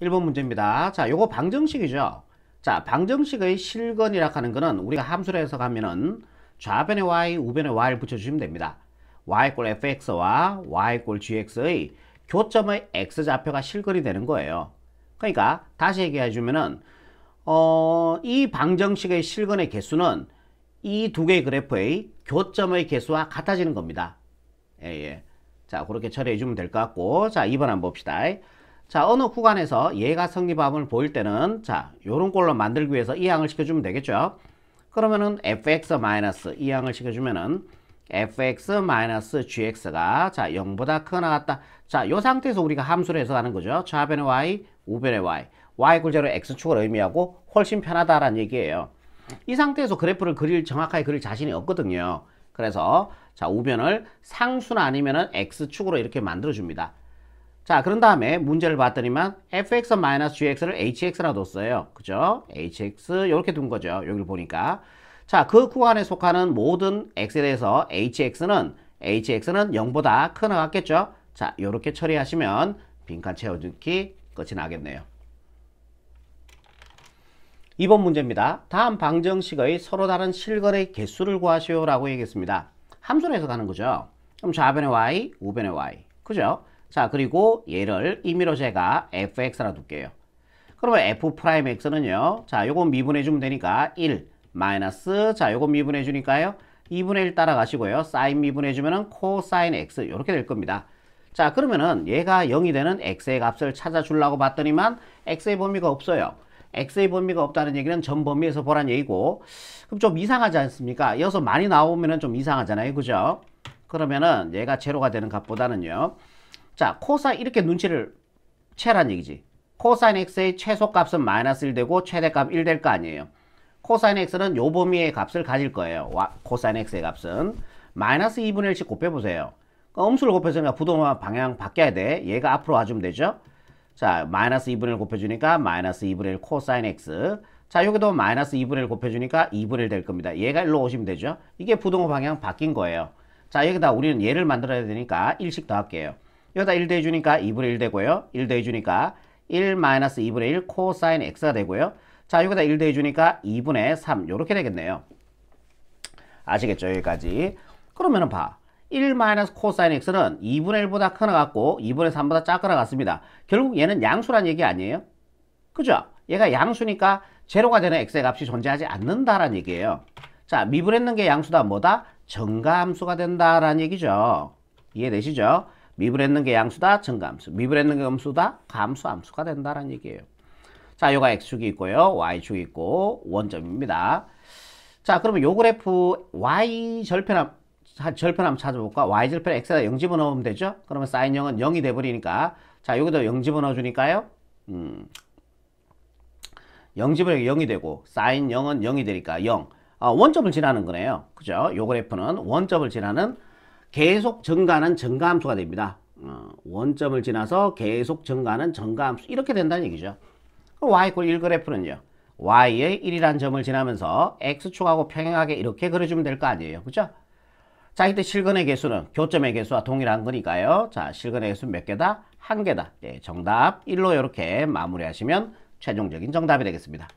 1번 문제입니다. 자, 요거 방정식이죠. 자, 방정식의 실근이라 하는 거는 우리가 함수로 해석하면은 좌변에 y, 우변에 y를 붙여주시면 됩니다. y 꼴 fx와 y 꼴 gx의 교점의 x좌표가 실근이 되는 거예요. 그러니까 다시 얘기해 주면은 이 방정식의 실근의 개수는 이 두 개의 그래프의 교점의 개수와 같아지는 겁니다. 예. 자, 그렇게 처리해 주면 될 것 같고, 자, 2번 한번 봅시다. 자, 어느 구간에서 얘가 성립함을 보일 때는, 자, 요런 꼴로 만들기 위해서 이항을 시켜주면 되겠죠. 그러면은 fx 이항을 시켜주면은 fx-gx가 자 0보다 크거나 같다. 자, 요 상태에서 우리가 함수를 해석하는 거죠. 좌변의 y, 우변의 y, y 굴제로 x축을 의미하고 훨씬 편하다라는 얘기예요. 이 상태에서 그래프를 정확하게 그릴 자신이 없거든요. 그래서 자, 우변을 상수나 아니면은 x축으로 이렇게 만들어 줍니다. 자, 그런 다음에 문제를 봤더니만 fx-gx를 hx라 뒀어요. 그죠? hx 이렇게 둔 거죠. 여기를 보니까. 자, 그 구간에 속하는 모든 x에 대해서 hx는 0보다 크거나 같겠죠? 자, 이렇게 처리하시면 빈칸 채워넣기 끝이 나겠네요. 2번 문제입니다. 다음 방정식의 서로 다른 실근의 개수를 구하시오 라고 얘기했습니다. 함수로 해석하는 거죠. 그럼 좌변의 y, 우변의 y. 그죠? 자, 그리고 얘를 임의로 제가 fx라 둘게요. 그러면 f'x는요. 자, 요거 미분해 주면 되니까 1 마이너스, 자, 요거 미분해 주니까요. 2분의 1 따라가시고요. 사인 미분해 주면은 코사인 x 이렇게 될 겁니다. 자, 그러면은 얘가 0이 되는 x의 값을 찾아주려고 봤더니만 x의 범위가 없어요. x의 범위가 없다는 얘기는 전 범위에서 보란 얘기고, 그럼 좀 이상하지 않습니까? 여기서 많이 나오면은 좀 이상하잖아요. 그죠? 그러면은 얘가 제로가 되는 값보다는요. 자, 코사인 이렇게 눈치를 채란 얘기지. 코사인 x의 최소값은 마이너스 1 되고 최대값 1 될 거 아니에요. 코사인 x는 요 범위의 값을 가질 거예요. 코사인 x의 값은 마이너스 2분의 1씩 곱해보세요. 음수를 곱해주니까 부동산 방향 바뀌어야 돼. 얘가 앞으로 와주면 되죠. 자, 마이너스 2분의 1 곱해주니까 마이너스 2분의 1 코사인 x. 자, 여기도 마이너스 2분의 1 곱해주니까 2분의 1 될 겁니다. 얘가 일로 오시면 되죠. 이게 부동산 방향 바뀐 거예요. 자, 여기다 우리는 얘를 만들어야 되니까 1씩 더 할게요. 여기다 1 더해주니까 2분의 1 되고요. 1 더해주니까 1 마이너스 2분의 1 코사인 x가 되고요. 자, 여기다 1 더해주니까 2분의 3 요렇게 되겠네요. 아시겠죠? 여기까지. 그러면은 봐. 1 마이너스 코사인 x는 2분의 1보다 크거나 같고 2분의 3보다 작거나 같습니다. 결국 얘는 양수란 얘기 아니에요? 그죠? 얘가 양수니까 제로가 되는 x의 값이 존재하지 않는다라는 얘기예요. 자, 미분했는 게 양수다 뭐다? 정가함수가 된다라는 얘기죠. 이해되시죠? 미분했는 게 양수다, 정가함수. 미분했는 게 음수다, 감수함수가 된다라는 얘기예요. 자, 요가 x축이 있고요. y축이 있고 원점입니다. 자, 그러면 요 그래프 y 절편함 찾아볼까? y 절편 x에다 0 집어넣으면 되죠? 그러면 사인 0은 0이 돼버리니까 자, 여기도 0 집어넣어주니까요. 0 집어넣으면 0이 되고 사인 0은 0이 되니까 0. 원점을 지나는 거네요. 그죠? 요 그래프는 원점을 지나는 계속 증가하는 정가함수가 됩니다. 원점을 지나서 계속 증가하는 정가함수 이렇게 된다는 얘기죠. y = 1 그래프는요. y의 1이라는 점을 지나면서 x축하고 평행하게 이렇게 그려주면 될 거 아니에요. 그죠? 자, 이때 실근의 개수는 교점의 개수와 동일한 거니까요. 자, 실근의 개수는 몇 개다? 1개다. 네, 정답 1로 이렇게 마무리하시면 최종적인 정답이 되겠습니다.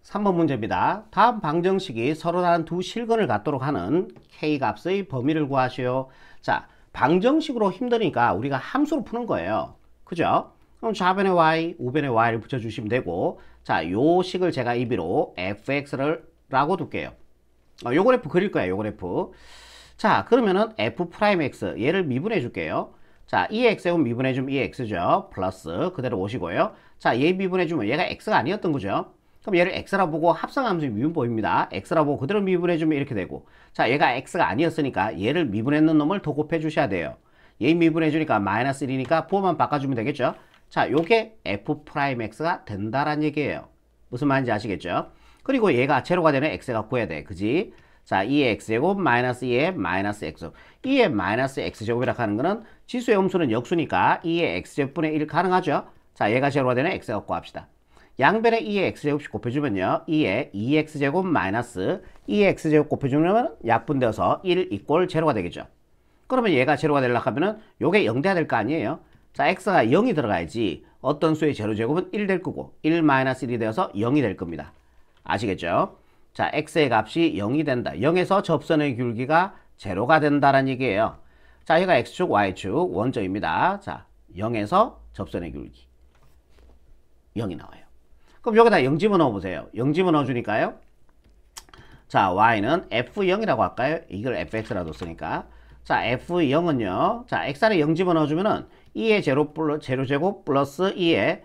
3번 문제입니다. 다음 방정식이 서로 다른 두 실근을 갖도록 하는 k값의 범위를 구하시오. 자, 방정식으로 힘드니까 우리가 함수로 푸는 거예요. 그죠? 그럼 좌변에 y, 우변에 y를 붙여주시면 되고, 자, 요 식을 제가 임의로 fx라고 둘게요. 요 그래프 그릴 거예요. 요 그래프. 자, 그러면은 f'x 얘를 미분해 줄게요. 자, 이 x는 미분해 주면 이 x죠. 플러스 그대로 오시고요. 자, 얘 미분해 주면 얘가 x가 아니었던 거죠. 그럼 얘를 x라 보고 합성함수 미분 보입니다. x라 보고 그대로 미분해 주면 이렇게 되고, 자, 얘가 x가 아니었으니까 얘를 미분했는 놈을 더 곱해 주셔야 돼요. 얘 미분해 주니까 마이너스 1이니까 부호만 바꿔주면 되겠죠. 자, 요게 f'x가 된다란 얘기예요. 무슨 말인지 아시겠죠? 그리고 얘가 제로가 되는 x가 구해야 돼. 그지? 자, 2의 x제곱 마이너스 2의 마이너스 x. 2의 마이너스 x제곱이라고 하는 거는 지수의 음수는 역수니까 2의 x제곱분의 1 가능하죠? 자, 얘가 제로가 되는 x가 구합시다. 양변에 2의 x제곱씩 곱해주면요. 2의 2x제곱 마이너스 2의 x제곱 곱해주면 약분되어서 1 이꼴 제로가 되겠죠. 그러면 얘가 제로가 되려고 하면은 요게 0 돼야 될 거 아니에요? 자, x가 0이 들어가야지 어떤 수의 제로제곱은 1 될 거고 1-1이 되어서 0이 될 겁니다. 아시겠죠? 자, x의 값이 0이 된다. 0에서 접선의 굵기가 제로가 된다는 얘기예요. 자, 여기가 x축, y축 원점입니다. 자, 0에서 접선의 굵기 0이 나와요. 그럼 여기다 0 집어넣어 보세요. 0 집어넣어 주니까요. 자, y는 f0이라고 할까요? 이걸 fx라도 쓰니까. 자, f0은요. 자, x안에 0 집어넣어 주면은 2의 제로제곱 플러스 2의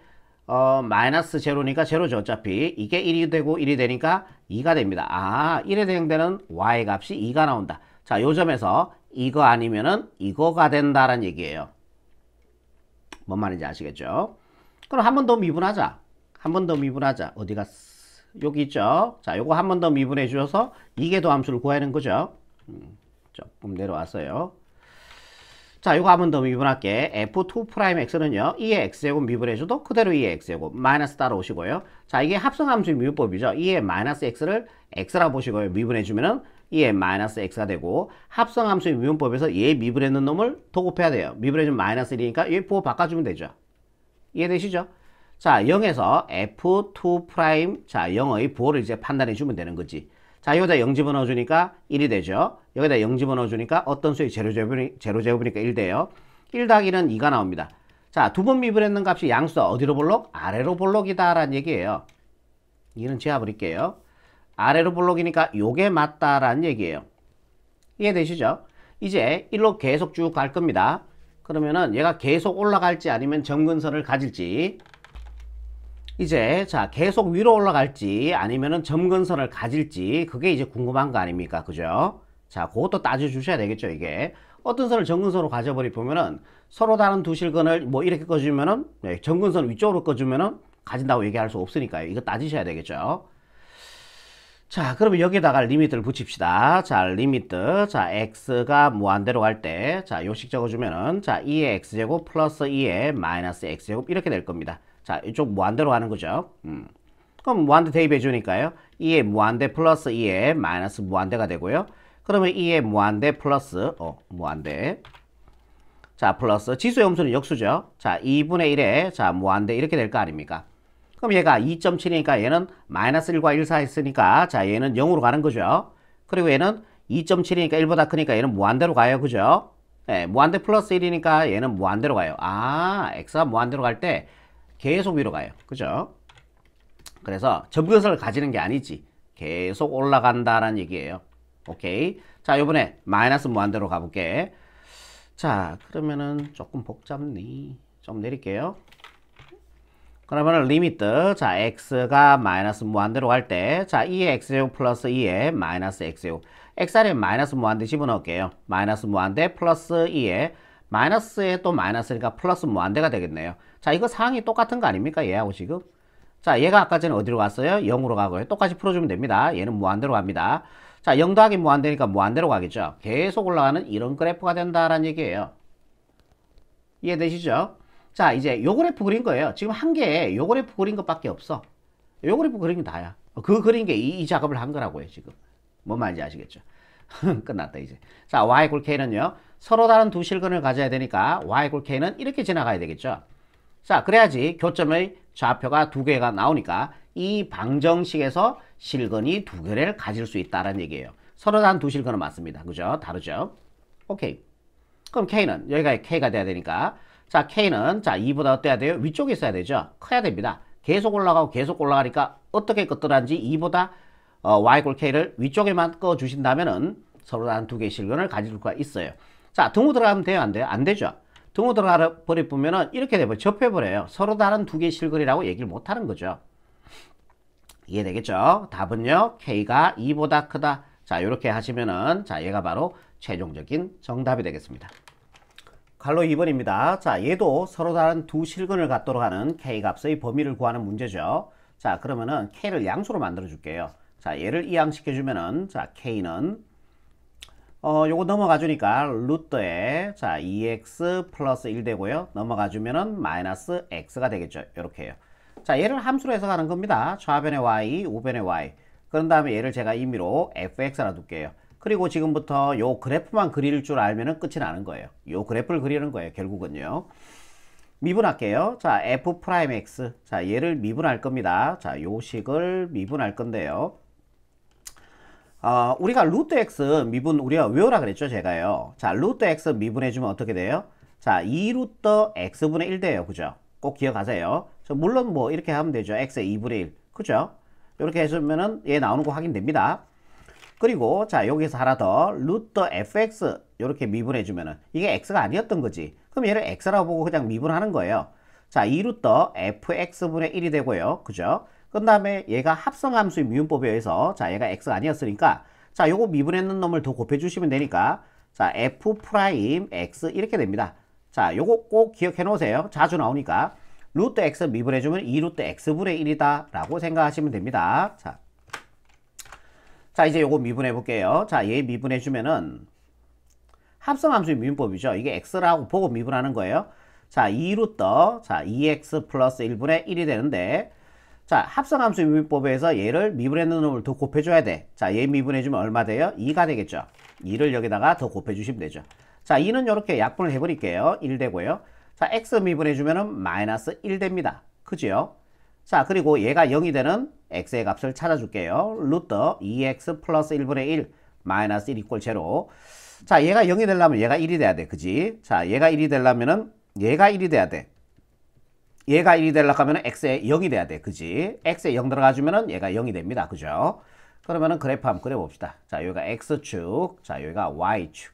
마이너스 제로니까 제로죠. 어차피 이게 1이 되고 1이 되니까 2가 됩니다. 아, 1에 해당되는 y 값이 2가 나온다. 자, 요 점에서 이거 아니면은 이거가 된다는 얘기예요. 뭔 말인지 아시겠죠? 그럼 한 번 더 미분하자. 한 번 더 미분하자. 어디 갔어? 여기 있죠? 자, 요거 한 번 더 미분해 주셔서 이계도 함수를 구하는 거죠. 조금 내려왔어요. 자, 요거 한 번 더 미분할게. f2'x는요, 2의 x제곱 미분해줘도 그대로 2의 x제곱, 마이너스 따라오시고요. 자, 이게 합성함수의 미분법이죠. 2의 마이너스 x를 x라 보시고요. 미분해주면은 2의 마이너스 x가 되고, 합성함수의 미분법에서 얘 미분해놓은 놈을 더 곱해야 돼요. 미분해주면 마이너스 1이니까 얘 부호 바꿔주면 되죠. 이해되시죠? 자, 0에서 f2', 자, 0의 부호를 이제 판단해 주면 되는 거지. 자, 여기다 0 집어넣어 주니까 1이 되죠. 여기다 0 집어넣어 주니까 어떤 수의 제로제곱이니까 1 돼요. 1 더하기는 2가 나옵니다. 자, 두 번 미분했는 값이 양수 어디로 볼록? 아래로 볼록이다 라는 얘기예요. 이는 지워버릴게요. 아래로 볼록이니까 요게 맞다라는 얘기예요. 이해되시죠? 이제 1로 계속 쭉 갈 겁니다. 그러면은 얘가 계속 올라갈지 아니면 점근선을 가질지, 이제 자, 계속 위로 올라갈지 아니면은 점근선을 가질지, 그게 이제 궁금한 거 아닙니까? 그죠? 자, 그것도 따져 주셔야 되겠죠. 이게 어떤 선을 점근선으로 가져버리 보면은 서로 다른 두 실근을 뭐 이렇게 꺼주면은, 네, 점근선 위쪽으로 꺼주면은 가진다고 얘기할 수 없으니까요. 이거 따지셔야 되겠죠. 자, 그러면 여기다가 리미트를 붙입시다. 자, 리미트. 자, x가 무한대로 갈 때, 자, 요식 적어주면은, 자, 2의 x제곱 플러스 2의 마이너스 x제곱 이렇게 될 겁니다. 자, 이쪽 무한대로 가는 거죠. 그럼 무한대 대입해 주니까요. 2의 무한대 플러스 2의 마이너스 무한대가 되고요. 그러면 2의 무한대 플러스, 무한대. 자, 플러스 지수의 음수는 역수죠. 자, 2분의 1에, 자, 무한대 이렇게 될 거 아닙니까? 그럼 얘가 2.7이니까 얘는 마이너스 1과 1 사이 있으니까, 자, 얘는 0으로 가는 거죠. 그리고 얘는 2.7이니까 1보다 크니까 얘는 무한대로 가요. 그죠? 네, 무한대 플러스 1이니까 얘는 무한대로 가요. 아, x가 무한대로 갈 때 계속 위로 가요. 그죠? 그래서 점근선을 가지는 게 아니지. 계속 올라간다라는 얘기예요. 오케이. 자, 요번에 마이너스 무한대로 가볼게. 자, 그러면은 조금 복잡니? 좀 내릴게요. 그러면 리미트, 자, x가 마이너스 무한대로 갈 때, 자, 2의 x제곱 플러스 2의 마이너스 x제곱. x안에 마이너스 무한대 집어넣을게요. 마이너스 무한대 플러스 2의 마이너스에 또 마이너스니까 플러스 무한대가 되겠네요. 자, 이거 상황이 똑같은 거 아닙니까? 얘하고 지금. 자, 얘가 아까 전에 어디로 갔어요? 0으로 가고요. 똑같이 풀어주면 됩니다. 얘는 무한대로 갑니다. 자, 0 더하기 무한대니까 무한대로 가겠죠. 계속 올라가는 이런 그래프가 된다라는 얘기예요. 이해되시죠? 자, 이제 요 그래프 그린 거예요. 지금 한 개에 요 그래프 그린 것밖에 없어. 요 그래프 그린 게 다야. 그 그린 게 이 작업을 한 거라고요, 지금. 뭔 말인지 아시겠죠? 끝났다, 이제. 자, y = k는요, 서로 다른 두 실근을 가져야 되니까 y = k는 이렇게 지나가야 되겠죠. 자, 그래야지 교점의 좌표가 두 개가 나오니까 이 방정식에서 실근이 두 개를 가질 수 있다는 얘기예요. 서로 다른 두 실근은 맞습니다. 그죠? 다르죠? 오케이. 그럼 k는, 여기가 k가 돼야 되니까, 자, k는, 자, 2보다 어때야 돼요? 위쪽에 있어야 되죠? 커야 됩니다. 계속 올라가고 계속 올라가니까 어떻게 껐더란지 2보다 y = k를 위쪽에만 꺼주신다면은 서로 다른 두 개의 실근을 가질 수가 있어요. 자, 등호 들어가면 돼요? 안 돼요? 안 되죠? 등호 들어가 버리면은 이렇게 돼버려. 접해버려요. 서로 다른 두 개의 실근이라고 얘기를 못 하는 거죠. 이해되겠죠? 답은요, k가 2보다 크다. 자, 이렇게 하시면은, 자, 얘가 바로 최종적인 정답이 되겠습니다. 갈로 2번입니다. 자, 얘도 서로 다른 두 실근을 갖도록 하는 k 값의 범위를 구하는 문제죠. 자, 그러면은 k를 양수로 만들어 줄게요. 자, 얘를 이항시켜 주면은, 자, k는 요거 넘어가 주니까 루트에, 자, 2x 플러스 1 되고요. 넘어가 주면은 마이너스 x가 되겠죠. 요렇게요. 자, 얘를 함수로 해석하는 겁니다. 좌변의 y, 우변의 y. 그런 다음에 얘를 제가 임의로 fx라 둘게요. 그리고 지금부터 요 그래프만 그릴 줄 알면은 끝이 나는 거예요. 요 그래프를 그리는 거예요. 결국은요. 미분할게요. 자, f 프라임 x. 자, 얘를 미분할 겁니다. 자, 요 식을 미분할 건데요. 우리가 루트 x 미분 우리가 외우라 그랬죠, 제가요. 자, 루트 x 미분해주면 어떻게 돼요? 자, 2루트 x분의 1 돼요. 그죠? 꼭 기억하세요. 물론 뭐 이렇게 하면 되죠. x의 2분의 1. 그죠? 이렇게 해주면은 얘 나오는 거 확인됩니다. 그리고 자, 여기서 하나 더 루트 fx 이렇게 미분해주면은 이게 x가 아니었던 거지. 그럼 얘를 x라고 보고 그냥 미분하는 거예요. 자, 2루트 fx분의 1이 되고요. 그죠? 그 다음에 얘가 합성함수의 미분법에 의해서 자, 얘가 x가 아니었으니까 자, 요거 미분했는 놈을 더 곱해주시면 되니까 자, f 프라임 x 이렇게 됩니다. 자, 요거 꼭 기억해 놓으세요. 자주 나오니까 루트 x 미분해주면 2루트 x분의 1이다 라고 생각하시면 됩니다. 자, 이제 요거 미분해 볼게요. 자, 얘 미분해주면은 합성함수의 미분법이죠. 이게 x라고 보고 미분하는 거예요. 자, 2루트 자, 2x 플러스 1분의 1이 되는데 자, 합성함수 미분법에서 얘를 미분했는 놈을 더 곱해줘야 돼. 자, 얘 미분해주면 얼마 돼요? 2가 되겠죠. 2를 여기다가 더 곱해주시면 되죠. 자, 2는 이렇게 약분을 해버릴게요. 1 되고요. 자, x 미분해주면은 마이너스 1 됩니다. 그죠? 자, 그리고 얘가 0이 되는 x의 값을 찾아줄게요. 루트 2x 플러스 1분의 1 마이너스 1 이꼴 제로. 자, 얘가 0이 되려면 얘가 1이 돼야 돼. 그지? 자, 얘가 1이 되려면은 얘가 1이 돼야 돼. 얘가 1이 되려고 하면 x에 0이 돼야 돼. 그지? x에 0 들어가주면은 얘가 0이 됩니다. 그죠? 그러면은 그래프 한번 그려봅시다. 자, 여기가 x축. 자, 여기가 y축.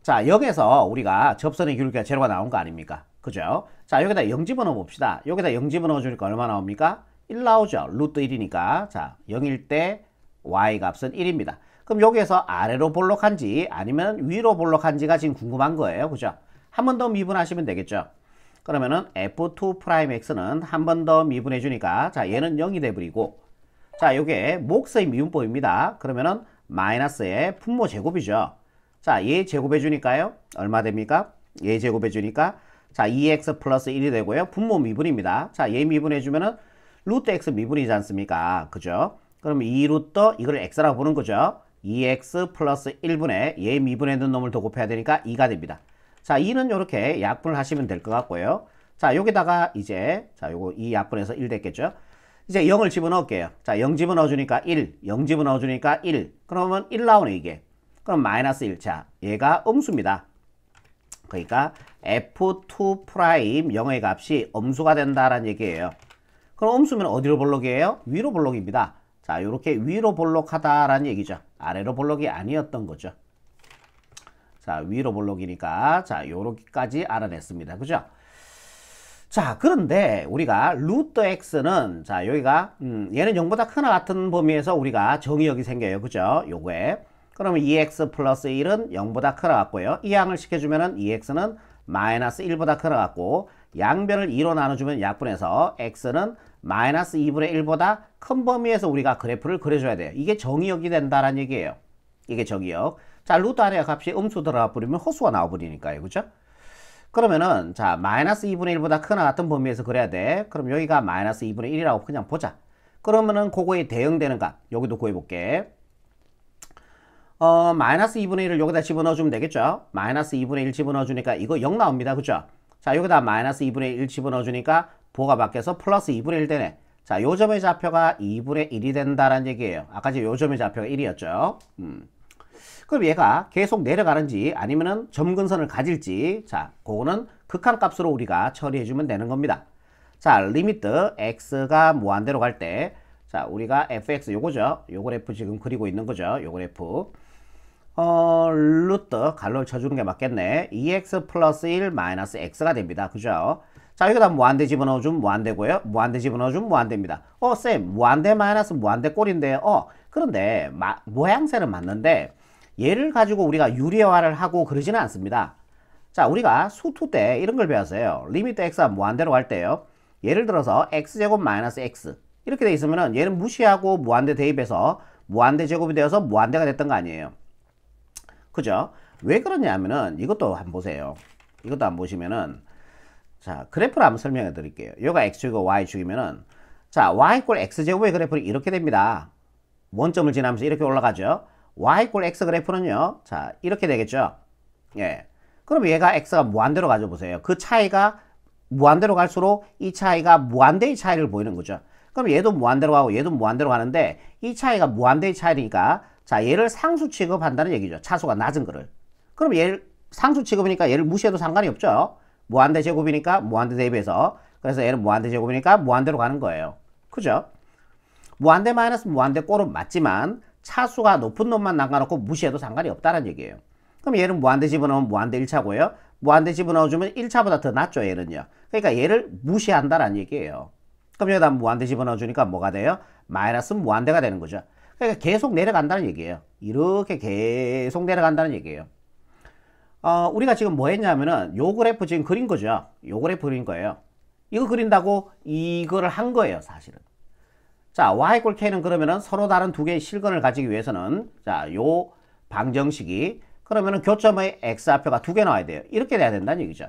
자, 0에서 우리가 접선의 기울기가 제로가 나온 거 아닙니까? 그죠? 자, 여기다 0 집어넣어 봅시다. 여기다 0 집어넣어 주니까 얼마 나옵니까? 1 나오죠. 루트 1이니까. 자, 0일 때 y 값은 1입니다. 그럼 여기에서 아래로 볼록한지 아니면 위로 볼록한지가 지금 궁금한 거예요. 그죠? 한 번 더 미분하시면 되겠죠. 그러면은 f2'x는 한 번 더 미분해 주니까 자, 얘는 0이 돼버리고 자, 요게 목수의 미분법입니다. 그러면은 마이너스의 분모 제곱이죠. 자, 얘 제곱해 주니까요. 얼마 됩니까? 얘 제곱해 주니까 자, 2x 플러스 1이 되고요. 분모 미분입니다. 자, 얘 미분해 주면은 루트 x 미분이지 않습니까? 그죠? 그럼 2루트 이걸 x라고 보는 거죠. 2x 플러스 1분의 얘 미분했는 놈을 더 곱해야 되니까 2가 됩니다. 자, 2는 이렇게 약분을 하시면 될 것 같고요. 자, 여기다가 이제 자, 요거 2 약분해서 1 됐겠죠? 이제 0을 집어넣을게요. 자, 0 집어넣어 주니까 1, 0 집어넣어 주니까 1. 그러면 1 나오네, 이게. 그럼 마이너스 1. 자, 얘가 음수입니다. 그러니까 f2 프라임 0의 값이 음수가 된다라는 얘기예요. 그럼 음수면 어디로 볼록이에요? 위로 볼록입니다. 자, 요렇게 위로 볼록하다라는 얘기죠. 아래로 볼록이 아니었던 거죠. 자, 위로 볼록이니까 자, 요렇게까지 알아냈습니다. 그죠? 자, 그런데 우리가 루트 x는 자, 여기가 얘는 0보다 크나 같은 범위에서 우리가 정의역이 생겨요. 그죠? 요거에. 그러면 2x 플러스 1은 0보다 크나 같고요. 이 양을 시켜주면은 2x는 마이너스 1보다 크나 같고 양변을 2로 나눠주면 약분해서 x는 마이너스 2분의 1보다 큰 범위에서 우리가 그래프를 그려줘야 돼요. 이게 정의역이 된다라는 얘기예요. 이게 정의역. 자, 루트 아래 값이 음수 들어가 버리면 허수가 나와 버리니까요. 그죠? 그러면은 자, 마이너스 2분의 1보다 크나 같은 범위에서 그래야 돼. 그럼 여기가 마이너스 2분의 1이라고 그냥 보자. 그러면은 그거에 대응되는 값 여기도 구해볼게. 마이너스 2분의 1을 여기다 집어넣어주면 되겠죠? 마이너스 2분의 1 집어넣어주니까 이거 0 나옵니다. 그죠? 자, 여기다 마이너스 2분의 1 집어넣어주니까 보가 바뀌어서 플러스 2분의 1 되네. 자, 요 점의 좌표가 2분의 1이 된다라는 얘기예요. 아까 요 점의 좌표가 1이었죠. 그럼 얘가 계속 내려가는지 아니면은 점근선을 가질지 자, 그거는 극한값으로 우리가 처리해주면 되는 겁니다. 자, 리미트 x가 무한대로 갈 때 자, 우리가 fx 요거죠. 요 그래프 지금 그리고 있는 거죠. 요 그래프. 루트 갈로를 쳐주는 게 맞겠네. 2x 플러스 1 마이너스 x가 됩니다. 그죠? 자, 여기다 무한대 집어넣어주면 무한대고요. 무한대 집어넣어주면 무한대입니다. 쌤, 무한대 마이너스 무한대 꼴인데, 그런데 모양새는 맞는데 얘를 가지고 우리가 유리화를 하고 그러지는 않습니다. 자, 우리가 수투 때 이런 걸 배웠어요. 리미트 x가 무한대로 갈 때요. 예를 들어서 x제곱 마이너스 x 이렇게 돼 있으면은 얘는 무시하고 무한대 대입해서 무한대 제곱이 되어서 무한대가 됐던 거 아니에요. 그죠? 왜 그러냐면은 이것도 한번 보세요. 이것도 한번 보시면은 자, 그래프를 한번 설명해 드릴게요. 여기가 x축이고 y축이면은 자, y 이꼴 x제곱의 그래프는 이렇게 됩니다. 원점을 지나면서 이렇게 올라가죠. y 이꼴 x 그래프는요. 자, 이렇게 되겠죠. 예. 그럼 얘가 x가 무한대로 가져보세요. 그 차이가 무한대로 갈수록 이 차이가 무한대의 차이를 보이는 거죠. 그럼 얘도 무한대로 가고 얘도 무한대로 가는데 이 차이가 무한대의 차이니까 자 얘를 상수 취급한다는 얘기죠. 차수가 낮은 거를. 그럼 얘를 상수 취급이니까 얘를 무시해도 상관이 없죠. 무한대 제곱이니까 무한대 대입해서. 그래서 얘는 무한대 제곱이니까 무한대로 가는 거예요. 그죠? 무한대 마이너스 무한대 꼴은 맞지만 차수가 높은 놈만 남겨놓고 무시해도 상관이 없다는 얘기예요. 그럼 얘는 무한대 집어넣으면 무한대 1차고요. 무한대 집어넣어주면 1차보다 더 낫죠, 얘는요. 그러니까 얘를 무시한다는 얘기예요. 그럼 여기다 무한대 집어넣어주니까 뭐가 돼요? 마이너스 무한대가 되는 거죠. 그러니까 계속 내려간다는 얘기예요. 이렇게 계속 내려간다는 얘기예요. 우리가 지금 뭐 했냐면은 요 그래프 지금 그린 거죠. 요 그래프 그린 거예요. 이거 그린다고 이거를 한 거예요, 사실은. 자, y = k는 그러면은 서로 다른 두 개의 실근을 가지기 위해서는 자, 요 방정식이 그러면은 교점의 x좌표가 두 개 나와야 돼요. 이렇게 돼야 된다는 얘기죠.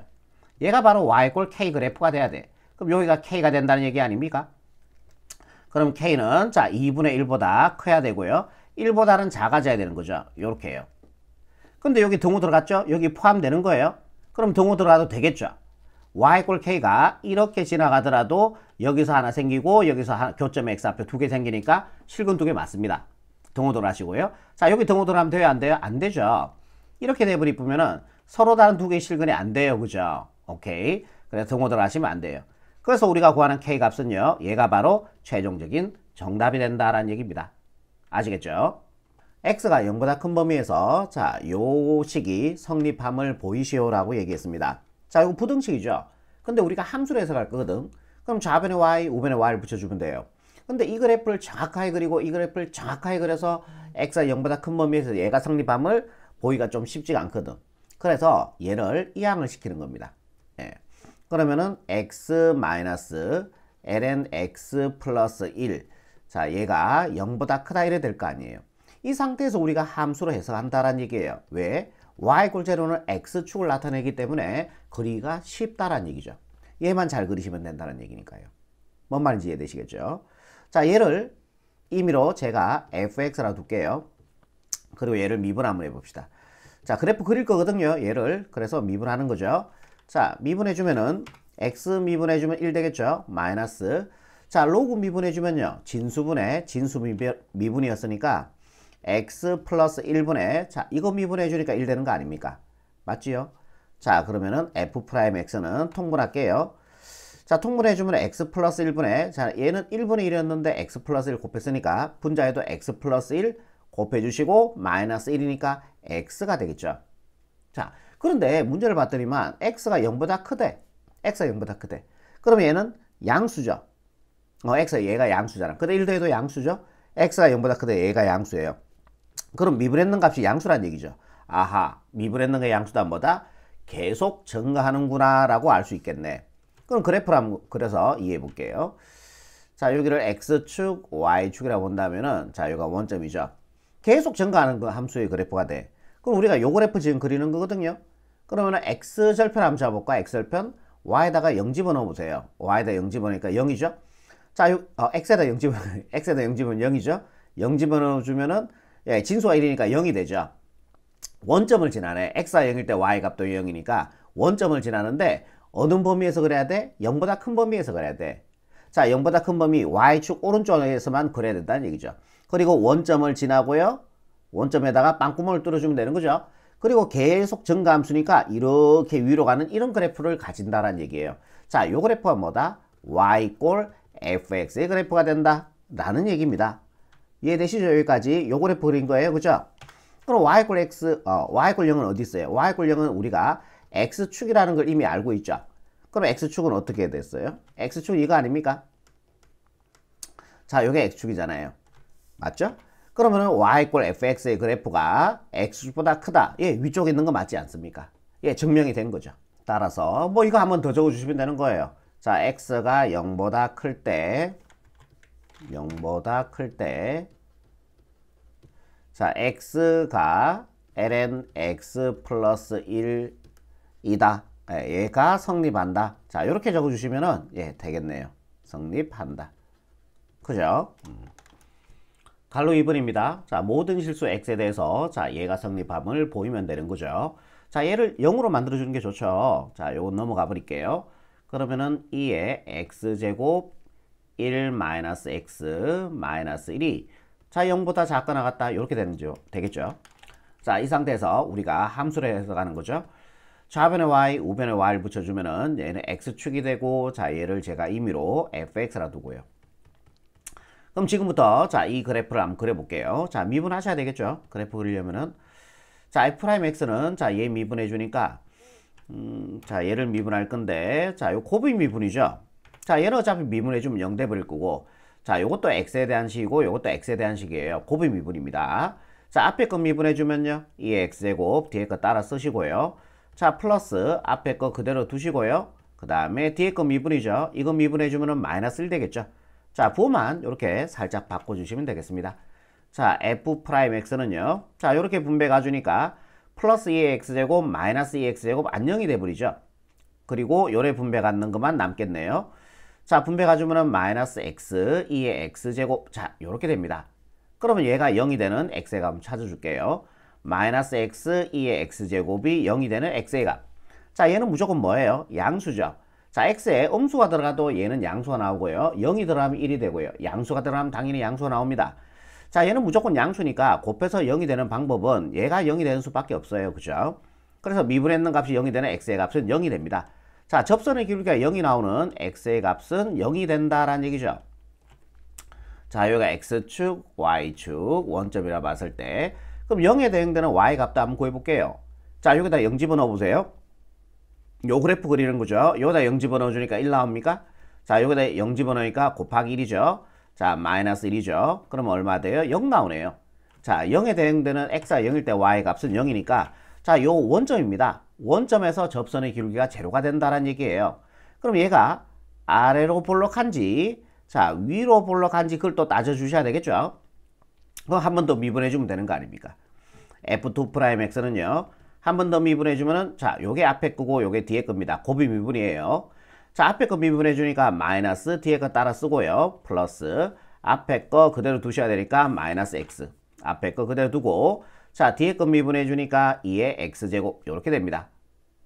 얘가 바로 y = k 그래프가 돼야 돼. 그럼 여기가 k가 된다는 얘기 아닙니까? 그럼 k는 자 2분의 1보다 커야 되고요. 1보다는 작아져야 되는 거죠. 요렇게 해요. 근데 여기 등호 들어갔죠? 여기 포함되는 거예요. 그럼 등호 들어가도 되겠죠. y = k가 이렇게 지나가더라도 여기서 하나 생기고 여기서 교점의 x좌표 두 개 생기니까 실근 두 개 맞습니다. 등호 들어가시고요. 자, 여기 등호 들어가면 돼요? 안 돼요? 안 되죠. 이렇게 돼버리면은 서로 다른 두 개의 실근이 안 돼요. 그죠? 오케이. 그래서 등호 들어가시면 안 돼요. 그래서 우리가 구하는 k 값은요. 얘가 바로 최종적인 정답이 된다라는 얘기입니다. 아시겠죠? x가 0보다 큰 범위에서 자, 요 식이 성립함을 보이시오라고 얘기했습니다. 자, 이거 부등식이죠. 근데 우리가 함수로 해석할 거거든. 그럼 좌변에 y, 우변에 y를 붙여주면 돼요. 근데 이 그래프를 정확하게 그리고 이 그래프를 정확하게 그려서 x가 0보다 큰 범위에서 얘가 성립함을 보기가 좀 쉽지가 않거든. 그래서 얘를 이항을 시키는 겁니다. 예. 그러면은 x ln x 플러스 1. 자, 얘가 0보다 크다 이래 될 거 아니에요. 이 상태에서 우리가 함수로 해석한다라는 얘기예요. 왜? y = 0는 x축을 나타내기 때문에 그리기가 쉽다라는 얘기죠. 얘만 잘 그리시면 된다는 얘기니까요. 뭔 말인지 이해되시겠죠? 자, 얘를 임의로 제가 fx라고 둘게요. 그리고 얘를 미분 한번 해봅시다. 자, 그래프 그릴 거거든요. 얘를. 그래서 미분하는 거죠. 자, 미분해주면은 x 미분해주면 1 되겠죠. 마이너스. 자, 로그 미분해주면요. 진수분의 진수 미분이었으니까 x 플러스 1분의 자, 이거 미분해주니까 1 되는 거 아닙니까? 맞지요? 자, 그러면은 f'x는 통분할게요. 자, 통분해주면 x 플러스 1분의 자, 얘는 1분의 1이었는데 x 플러스 1 곱했으니까 분자에도 x 플러스 1 곱해주시고 마이너스 1이니까 x가 되겠죠. 자, 그런데 문제를 봤더니만 x가 0보다 크대. x가 0보다 크대. 그러면 얘는 양수죠. 얘가 양수잖아. 근데 1 더해도 양수죠. x가 0보다 크대. 얘가 양수예요. 그럼 미분했는 값이 양수란 얘기죠. 아하, 미분했는 게 양수다 뭐다? 계속 증가하는구나 라고 알 수 있겠네. 그럼 그래프를 한번 그려서 이해해 볼게요. 자, 여기를 x축, y축이라고 본다면은 자, 여기가 원점이죠. 계속 증가하는 그 함수의 그래프가 돼. 그럼 우리가 요 그래프 지금 그리는 거거든요. 그러면은 x절편 한번 잡아볼까? x절편 y에다가 0 집어넣어 보세요. y에다 0 집어넣으니까 0이죠. 자, x에다 0 집어넣으면 x에다 0 집어넣으면 0이죠. 0 집어넣어 주면은 예, 진수가 1이니까 0이 되죠. 원점을 지나네. x가 0일 때 y 값도 0이니까 원점을 지나는데 어느 범위에서 그래야 돼? 0보다 큰 범위에서 그래야 돼. 자, 0보다 큰 범위 y축 오른쪽에서만 그래야 된다는 얘기죠. 그리고 원점을 지나고요. 원점에다가 빵구멍을 뚫어주면 되는 거죠. 그리고 계속 증가함수니까 이렇게 위로 가는 이런 그래프를 가진다는 얘기예요. 자, 요 그래프가 뭐다? y = fx의 그래프가 된다 라는 얘기입니다. 이해되시죠? 여기까지 요 그래프 그린 거예요. 그죠? 그럼 y = x, y = 0은 어디 있어요? y = 0은 우리가 x축이라는 걸 이미 알고 있죠. 그럼 x축은 어떻게 됐어요? x축 이거 아닙니까? 자, 요게 x축이잖아요. 맞죠? 그러면은 y = fx의 그래프가 x축보다 크다. 예, 위쪽에 있는 거 맞지 않습니까? 예, 증명이 된 거죠. 따라서 뭐 이거 한번 더 적어주시면 되는 거예요. 자, x가 0보다 클 때 자, x가 ln x 플러스 1이다. 예, 얘가 성립한다. 자, 이렇게 적어주시면은 예, 되겠네요. 성립한다. 그죠? 갈로 2번입니다. 자, 모든 실수 x에 대해서 자, 얘가 성립함을 보이면 되는 거죠. 자, 얘를 0으로 만들어주는 게 좋죠. 자, 요거 넘어가 버릴게요. 그러면은 2의 x제곱 1 마이너스 x 마이너스 1이 자 0보다 작거나 같다 이렇게 되겠죠. 자, 이 상태에서 우리가 함수를 해석하는 거죠. 좌변에 y, 우변에 y를 붙여주면은 얘는 x축이 되고 자 얘를 제가 임의로 fx라 두고요. 그럼 지금부터 자 이 그래프를 한번 그려볼게요. 자, 미분하셔야 되겠죠. 그래프 그리려면은 자 f'x는 자 얘 미분해 주니까 자 얘를 미분할 건데 자 요 곱이 미분이죠. 자 얘는 어차피 미분해 주면 0 돼버릴 거고 자 요것도 x에 대한 식이고 요것도 x에 대한 식이에요. 곱이 미분입니다. 자 앞에 거 미분해 주면요 이 x제곱 뒤에 거 따라 쓰시고요. 자 플러스 앞에 거 그대로 두시고요. 그 다음에 뒤에 거 미분이죠. 이거 미분해 주면은 마이너스 1 되겠죠. 자 부호만 이렇게 살짝 바꿔주시면 되겠습니다. 자 f'x는요 자 요렇게 분배 가주니까 플러스 2x제곱 마이너스 2x제곱 안녕이 돼버리죠. 그리고 요래 분배 갖는 것만 남겠네요. 자 분배 가주면은 마이너스 x 2의 x제곱 자 요렇게 됩니다. 그러면 얘가 0이 되는 x의 값 찾아줄게요. 마이너스 x 2의 x제곱이 0이 되는 x의 값. 자 얘는 무조건 뭐예요? 양수죠. 자 x에 음수가 들어가도 얘는 양수가 나오고요. 0이 들어가면 1이 되고요. 양수가 들어가면 당연히 양수가 나옵니다. 자 얘는 무조건 양수니까 곱해서 0이 되는 방법은 얘가 0이 되는 수밖에 없어요. 그죠? 그래서 미분했는 값이 0이 되는 x의 값은 0이 됩니다. 자 접선의 기울기가 0이 나오는 x의 값은 0이 된다라는 얘기죠. 자 여기가 x축 y축 원점이라 봤을 때 그럼 0에 대응되는 y 값도 한번 구해볼게요. 자 여기다 0 집어넣어 보세요. 요 그래프 그리는 거죠. 여기다 0 집어넣어 주니까 1 나옵니까? 자 여기다 0 집어넣으니까 곱하기 1이죠. 자 마이너스 1이죠. 그러면 얼마 돼요? 0 나오네요. 자 0에 대응되는 x가 0일 때 y 값은 0이니까 자 요 원점입니다. 원점에서 접선의 기울기가 제로가 된다는 얘기예요. 그럼 얘가 아래로 볼록한지 자 위로 볼록한지 그걸 또 따져주셔야 되겠죠. 그럼 한 번 더 미분해 주면 되는 거 아닙니까? f2'x는요 한 번 더 미분해 주면은 자 요게 앞에 거고 요게 뒤에 겁니다. 곱이 미분이에요. 자 앞에 거 미분해 주니까 마이너스 뒤에 거 따라 쓰고요. 플러스 앞에 거 그대로 두셔야 되니까 마이너스 x 앞에 거 그대로 두고 자 뒤에 거 미분해 주니까 2의 x제곱 이렇게 됩니다.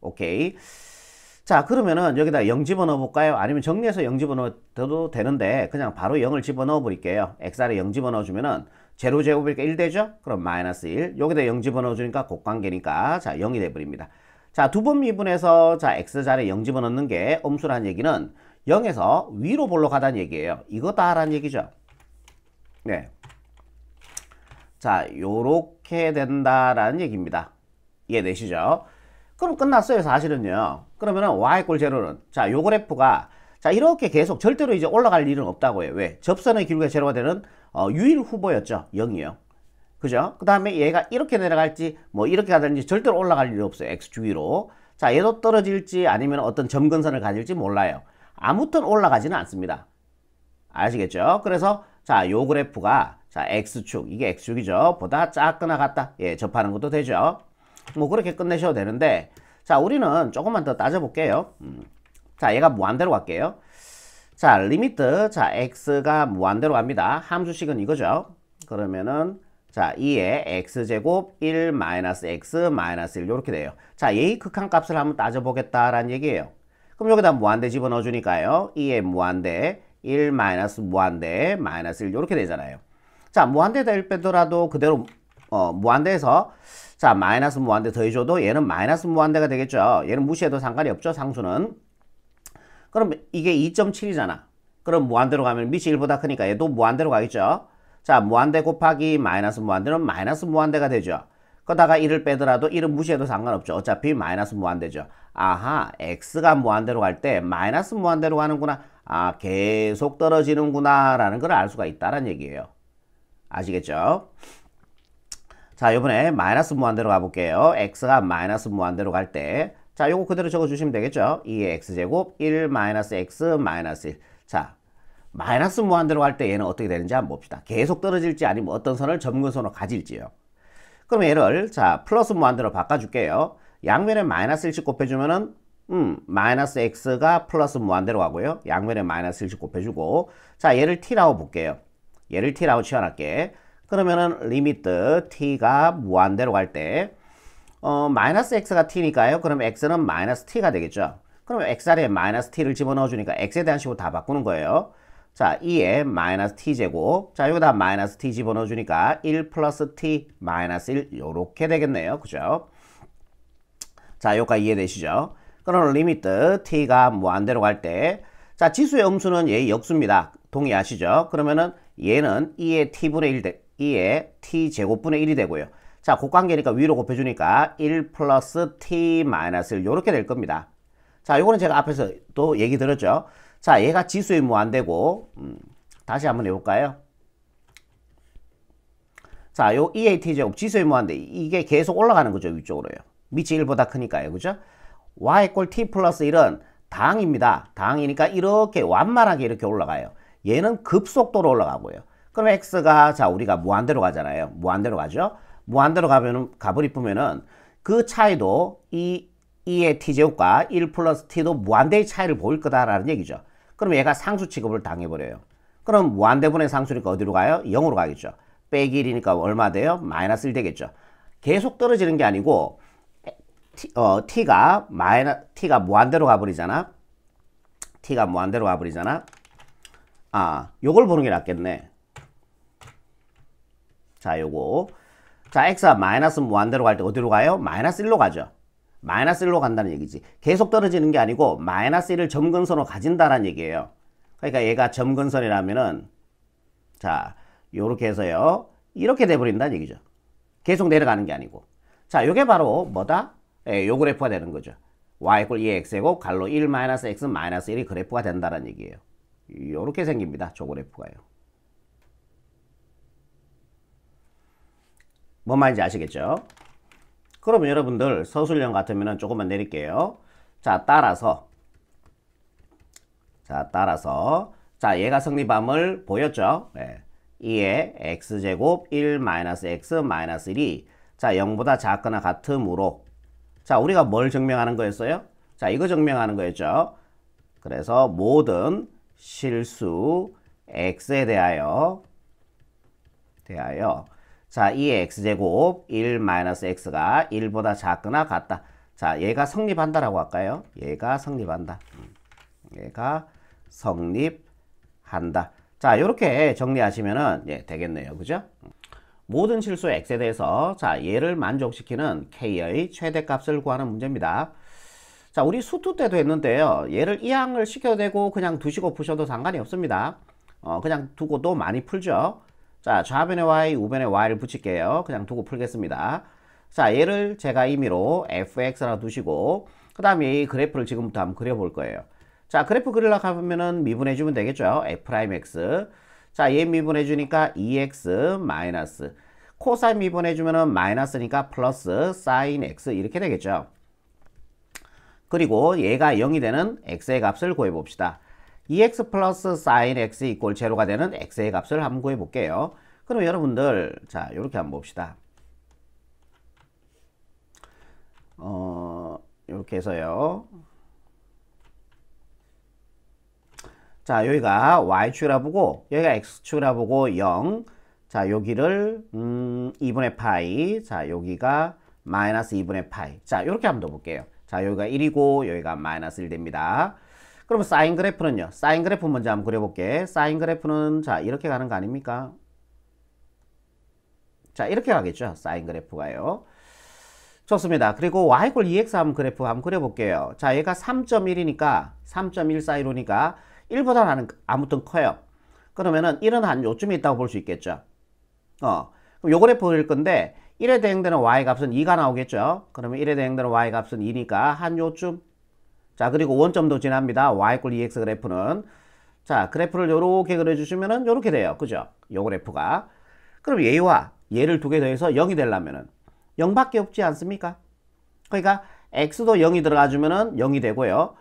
오케이. 자 그러면은 여기다 0 집어넣어 볼까요? 아니면 정리해서 0 집어넣어도 되는데 그냥 바로 0을 집어넣어 버릴게요. x 아래 0 집어넣어 주면은 제로 제곱이니까 1 되죠? 그럼 마이너스 1 여기다 0 집어넣어 주니까 곱관계니까 자 0이 돼 버립니다. 자 두 번 미분해서 자 x자리에 0 집어넣는 게 음수라는 얘기는 0에서 위로 볼록하다는 얘기예요. 이거다라는 얘기죠. 네. 자 요렇게 된다라는 얘기입니다. 이해되시죠? 그럼 끝났어요 사실은요. 그러면은 y 꼴 제로는 자 요 그래프가 자 이렇게 계속 절대로 이제 올라갈 일은 없다고요. 왜? 접선의 기울기가 제로가 되는 유일 후보였죠. 0이요. 그죠? 그 다음에 얘가 이렇게 내려갈지 뭐 이렇게 가든지 절대로 올라갈 일이 없어요. x축 위로. 자 얘도 떨어질지 아니면 어떤 점근선을 가질지 몰라요. 아무튼 올라가지는 않습니다. 아시겠죠? 그래서 자 요 그래프가 자 x축 이게 x축이죠. 보다 작거나 같다. 예 접하는 것도 되죠. 뭐 그렇게 끝내셔도 되는데 자 우리는 조금만 더 따져볼게요. 자 얘가 무한대로 갈게요. 자 리미트 자 x가 무한대로 갑니다. 함수식은 이거죠. 그러면은 자 2의 x제곱 1 마이너스 x 마이너스 1 이렇게 돼요. 자 얘의 극한값을 한번 따져보겠다라는 얘기예요. 그럼 여기다 무한대 집어넣어 주니까요. 2의 무한대 1 마이너스 무한대 마이너스 1 이렇게 되잖아요. 자 무한대 될 빼더라도 그대로 무한대에서 자 마이너스 무한대 더해줘도 얘는 마이너스 무한대가 되겠죠. 얘는 무시해도 상관이 없죠. 상수는. 그럼 이게 2.7이잖아. 그럼 무한대로 가면 밑이 1보다 크니까 얘도 무한대로 가겠죠. 자 무한대 곱하기 마이너스 무한대는 마이너스 무한대가 되죠. 그러다가 1을 빼더라도 1은 무시해도 상관없죠. 어차피 마이너스 무한대죠. 아하 x가 무한대로 갈 때 마이너스 무한대로 가는구나. 아 계속 떨어지는구나 라는 걸 알 수가 있다는 얘기예요. 아시겠죠? 자 요번에 마이너스 무한대로 가볼게요. x가 마이너스 무한대로 갈 때 자 요거 그대로 적어주시면 되겠죠. 2의 x제곱 1 마이너스 x 마이너스 1 자 마이너스 무한대로 갈 때 얘는 어떻게 되는지 한번 봅시다. 계속 떨어질지 아니면 어떤 선을 점근선으로 가질지요. 그럼 얘를 자 플러스 무한대로 바꿔줄게요. 양면에 마이너스 1씩 곱해주면은 마이너스 x가 플러스 무한대로 가고요. 양면에 마이너스 1씩 곱해주고 자 얘를 t라고 볼게요. 얘를 t라고 치워놨게. 그러면은 리미트 t가 무한대로 갈 때 마이너스 x가 t니까요. 그럼 x는 마이너스 t가 되겠죠. 그러면 x 자리에 마이너스 t를 집어넣어 주니까 x에 대한 식으로 다 바꾸는 거예요. 자, 2에 마이너스 t제곱. 자, 여기다 마이너스 t 집어넣어 주니까 1 플러스 t 마이너스 1 요렇게 되겠네요. 그죠? 자, 여기까지 이해되시죠? 그럼 리미트 t가 무한대로 갈 때, 자, 지수의 음수는 얘 역수입니다. 동의하시죠? 그러면은 얘는 2의 t분의 1 2의 t제곱분의 1이 되고요. 자, 곱관계니까 위로 곱해주니까 1 플러스 t 마이너스 1 요렇게 될 겁니다. 자, 요거는 제가 앞에서 또 얘기 들었죠? 자, 얘가 지수의 무한대고, 다시 한번 해볼까요? 자, 요 2의 t제곱 지수의 무한대, 이게 계속 올라가는 거죠, 위쪽으로요. 밑이 1보다 크니까요, 그죠? y 꼴 t 플러스 1은 당입니다. 당이니까 이렇게 완만하게 이렇게 올라가요. 얘는 급속도로 올라가고요. 그럼 x가, 자, 우리가 무한대로 가잖아요. 무한대로 가죠? 무한대로 가버리면은 그 차이도 2의 t제곱과 1 플러스 t도 무한대의 차이를 보일 거다라는 얘기죠. 그럼 얘가 상수 취급을 당해버려요. 그럼 무한대분의 상수니까 어디로 가요? 0으로 가겠죠. 빼기 1이니까 얼마 돼요? 마이너스 1 되겠죠. 계속 떨어지는 게 아니고 t가 무한대로 가버리잖아. t가 무한대로 가버리잖아. 아, 요걸 보는 게 낫겠네. 자, 요거. 자, x가 마이너스 무한대로 갈 때 어디로 가요? 마이너스 1로 가죠. 마이너스 1로 간다는 얘기지. 계속 떨어지는 게 아니고 마이너스 1을 점근선으로 가진다는 얘기예요. 그러니까 얘가 점근선이라면은 자, 요렇게 해서요. 이렇게 돼버린다는 얘기죠. 계속 내려가는 게 아니고. 자, 요게 바로 뭐다? 예, 요 그래프가 되는 거죠. y = 2x제곱 갈로 1 마이너스 x 마이너스 1이 그래프가 된다는 얘기예요. 요렇게 생깁니다. 저 그래프가요. 뭔 말인지 아시겠죠? 그러면 여러분들 서술형 같으면 조금만 내릴게요. 자, 따라서 자, 얘가 성립함을 보였죠? 네. 2의 x제곱 1 마이너스 x 마이너스 1이 자, 0보다 작거나 같으므로 자, 우리가 뭘 증명하는 거였어요? 자, 이거 증명하는 거였죠. 그래서 모든 실수 x에 대하여 자, 2의 x제곱 1 마이너스 x가 1보다 작거나 같다. 자, 얘가 성립한다라고 할까요? 얘가 성립한다. 얘가 성립한다. 자, 이렇게 정리하시면은 예, 되겠네요. 그죠? 모든 실수 x에 대해서 자, 얘를 만족시키는 k의 최대값을 구하는 문제입니다. 자, 우리 수투 때도 했는데요. 얘를 이항을 시켜도 되고 그냥 두시고 푸셔도 상관이 없습니다. 그냥 두고도 많이 풀죠. 자, 좌변에 y, 우변에 y를 붙일게요. 그냥 두고 풀겠습니다. 자, 얘를 제가 임의로 fx라고 두시고 그 다음에 이 그래프를 지금부터 한번 그려볼 거예요. 자, 그래프 그리려고 하면은 미분해주면 되겠죠. f'x. 자, 얘 미분해주니까 2x 마이너스 코사인 미분해주면은 마이너스니까 플러스 사인 x 이렇게 되겠죠. 그리고 얘가 0이 되는 x의 값을 구해봅시다. 2x 플러스 sin x 이꼴 제로가 되는 x의 값을 한번 구해볼게요. 그럼 여러분들 자, 요렇게 한번 봅시다. 요렇게 해서요. 자, 여기가 y축이라 보고 여기가 x축이라 보고 0. 자, 여기를 2분의 파이. 자, 여기가 마이너스 2분의 파이. 자, 요렇게 한번 더 볼게요. 자, 여기가 1이고 여기가 마이너스 1 됩니다. 그러면 사인 그래프는요. 사인 그래프 먼저 한번 그려볼게. 사인 그래프는 자, 이렇게 가는 거 아닙니까? 자, 이렇게 가겠죠. 사인 그래프가요. 좋습니다. 그리고 y = 2x 한번 그래프 한번 그려볼게요. 자, 얘가 3.1이니까 3.1 사이로니까 1보다는 아무튼 커요. 그러면은 1은 한 요쯤에 있다고 볼 수 있겠죠. 그럼 요 그래프 그릴 건데 1에 대응되는 y 값은 2가 나오겠죠. 그러면 1에 대응되는 y 값은 2니까 한 요쯤. 자, 그리고 원점도 지납니다. y = 2x 그래프는. 자, 그래프를 요렇게 그려주시면은 요렇게 돼요. 그죠? 요 그래프가. 그럼 얘와 얘를 두 개 더해서 0이 되려면은 0밖에 없지 않습니까? 그러니까 x도 0이 들어가주면은 0이 되고요.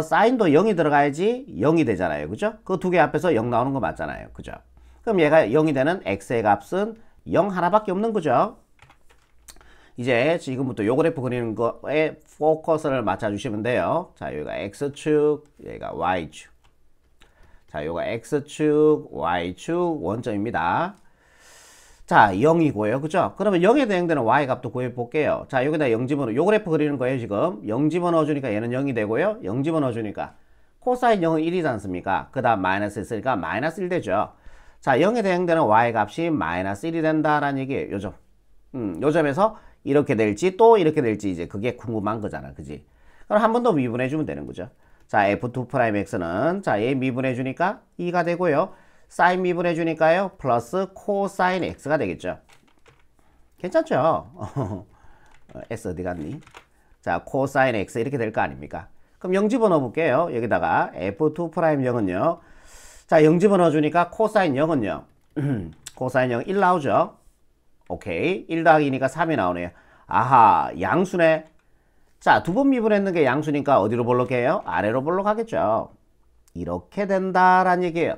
사인도 0이 들어가야지 0이 되잖아요. 그죠? 그 두 개 앞에서 0 나오는 거 맞잖아요. 그죠? 그럼 얘가 0이 되는 x의 값은 0 하나밖에 없는 거죠. 이제 지금부터 요 그래프 그리는 거에 포커스를 맞춰주시면 돼요. 자, 여기가 x축, 여기가 y축. 자, 요가 x축, y축 원점입니다. 자, 0이고요. 그죠? 그러면 0에 대응되는 y 값도 구해 볼게요. 자, 여기다 0 집어넣어. 요 그래프 그리는 거예요, 지금. 0 집어넣어주니까 얘는 0이 되고요. 0 집어넣어주니까. 코사인 0은 1이지 않습니까? 그 다음 마이너스 있으니까 마이너스 1 되죠. 자, 0에 대응되는 y 값이 마이너스 1이 된다라는 얘기예요. 요점. 요점에서 이렇게 될지 또 이렇게 될지 이제 그게 궁금한 거잖아. 그지? 그럼 한 번 더 미분해주면 되는 거죠. 자, f2'x는 자, 얘 미분해주니까 2가 되고요. 사인 미분해주니까요. 플러스 코사인 x가 되겠죠. 괜찮죠? s 어디 갔니? 자, 코사인 x 이렇게 될 거 아닙니까? 그럼 0 집어넣어 볼게요. 여기다가 f2'0은요. 자, 0 집어넣어 주니까 코사인 0은요. 코사인 0 1 나오죠. 오케이. 1 더하기 2니까 3이 나오네요. 아하, 양수네. 자, 두 번 미분했는 게 양수니까 어디로 볼록해요? 아래로 볼록하겠죠. 이렇게 된다라는 얘기예요.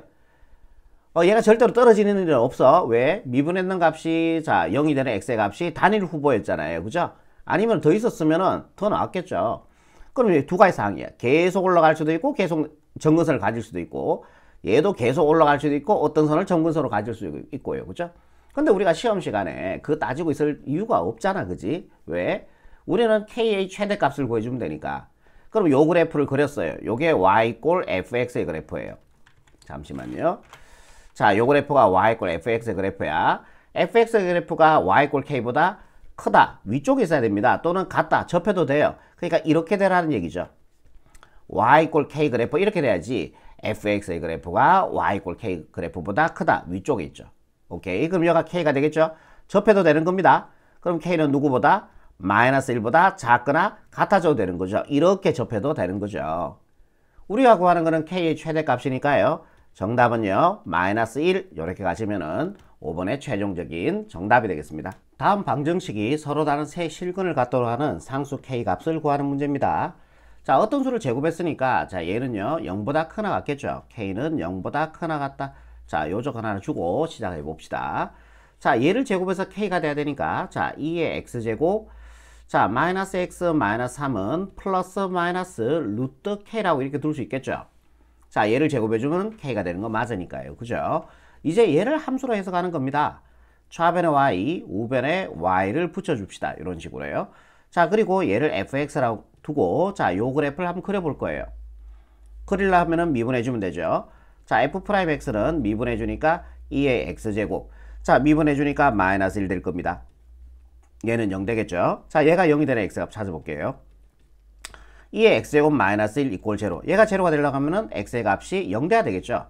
얘가 절대로 떨어지는 일은 없어. 왜? 미분했는 값이 자 0이 되는 x의 값이 단일 후보였잖아요. 그죠? 아니면 더 있었으면 더 나왔겠죠. 그럼 두 가지 상황이야. 계속 올라갈 수도 있고 계속 점근선을 가질 수도 있고 얘도 계속 올라갈 수도 있고 어떤 선을 점근선으로 가질 수도 있고요. 그죠? 근데 우리가 시험 시간에 그거 따지고 있을 이유가 없잖아. 그지? 왜? 우리는 k의 최대값을 구해주면 되니까. 그럼 요 그래프를 그렸어요. 요게 y 꼴 fx의 그래프예요. 잠시만요. 자, 요 그래프가 y 꼴 fx의 그래프야. fx의 그래프가 y 꼴 k보다 크다. 위쪽에 있어야 됩니다. 또는 같다. 접해도 돼요. 그러니까 이렇게 되라는 얘기죠. y 꼴 k 그래프 이렇게 돼야지 fx의 그래프가 y 꼴 k 그래프보다 크다. 위쪽에 있죠. 오케이. 그럼 여기가 k가 되겠죠. 접해도 되는 겁니다. 그럼 k는 누구보다? 마이너스 1보다 작거나 같아져도 되는 거죠. 이렇게 접해도 되는 거죠. 우리가 구하는 거는 k의 최대값이니까요. 정답은요. 마이너스 1 이렇게 가시면은 5번의 최종적인 정답이 되겠습니다. 다음 방정식이 서로 다른 세 실근을 갖도록 하는 상수 k 값을 구하는 문제입니다. 자, 어떤 수를 제곱했으니까 자, 얘는요. 0보다 크나 같겠죠. k는 0보다 크나 같다. 자, 요적 하나를 주고 시작해 봅시다. 자, 얘를 제곱해서 k가 돼야 되니까 자, 2의 x제곱 자, 마이너스 x 마이너스 3은 플러스 마이너스 루트 k라고 이렇게 둘 수 있겠죠. 자, 얘를 제곱해주면 k가 되는 거 맞으니까요. 그죠? 이제 얘를 함수로 해석하는 겁니다. 좌변에 y, 우변에 y를 붙여줍시다. 이런 식으로요. 자, 그리고 얘를 fx라고 두고 자, 요 그래프를 한번 그려볼 거예요. 그리려 하면은 미분해주면 되죠. 자, f'x는 미분해주니까 2의 x제곱. 자, 미분해주니까 마이너스 1 될 겁니다. 얘는 0 되겠죠. 자, 얘가 0이 되는 x값 찾아볼게요. 2의 x제곱 마이너스 1 이꼴 제로. 얘가 제로가 되려고 하면은 x의 값이 0 돼야 되겠죠.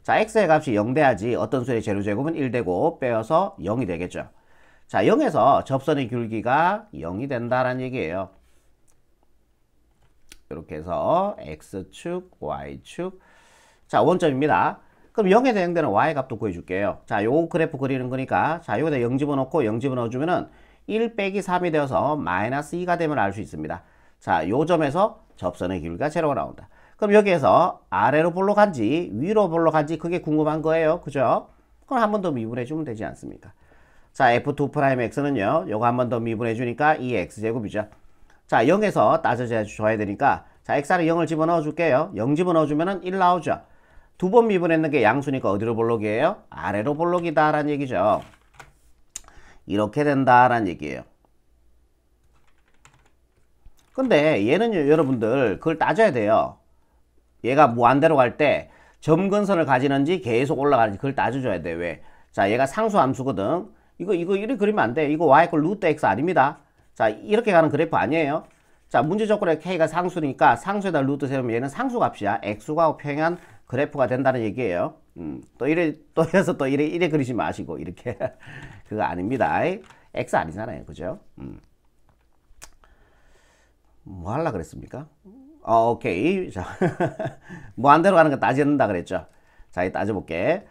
자, x의 값이 0 돼야지 어떤 수의 제로 제곱은 1 되고 빼어서 0이 되겠죠. 자, 0에서 접선의 굵기가 0이 된다라는 얘기예요. 이렇게 해서 x축, y축. 자, 원점입니다. 그럼 0에 대응되는 y 값도 구해줄게요. 자, 요 그래프 그리는 거니까 자, 여기다 0 집어넣고 0 집어넣어주면은 1 빼기 3이 되어서 마이너스 2가 되면 알 수 있습니다. 자, 요 점에서 접선의 길이가 제로가 나온다. 그럼 여기에서 아래로 볼록한지 위로 볼록한지 그게 궁금한 거예요. 그죠? 그럼 한 번 더 미분해 주면 되지 않습니까? 자, f2'x는요. 요거 한 번 더 미분해 주니까 2x제곱이죠. 자, 0에서 따져줘야 되니까 자, x를 0을 집어넣어 줄게요. 0 집어넣어 주면은 1 나오죠. 두 번 미분했는 게 양수니까 어디로 볼록이에요? 아래로 볼록이다 라는 얘기죠. 이렇게 된다라는 얘기예요. 근데 얘는요, 여러분들 그걸 따져야 돼요. 얘가 무한대로 갈 때 점근선을 가지는지 계속 올라가는지 그걸 따져줘야 돼. 왜? 자, 얘가 상수 함수거든. 이거 이렇게 그리면 안 돼. 이거 y 꼴 루트 x 아닙니다. 자, 이렇게 가는 그래프 아니에요. 자, 문제 조건에 k가 상수니까 상수에다 루트 세우면 얘는 상수값이야. x과 평행한 그래프가 된다는 얘기예요. 또 해서 또 이래 그리지 마시고 이렇게 그거 아닙니다. x 아니잖아요. 그죠? 뭐 하려고 그랬습니까? 오케이. 자, 무한대로 가는 거 따진다 그랬죠. 자, 이 따져볼게.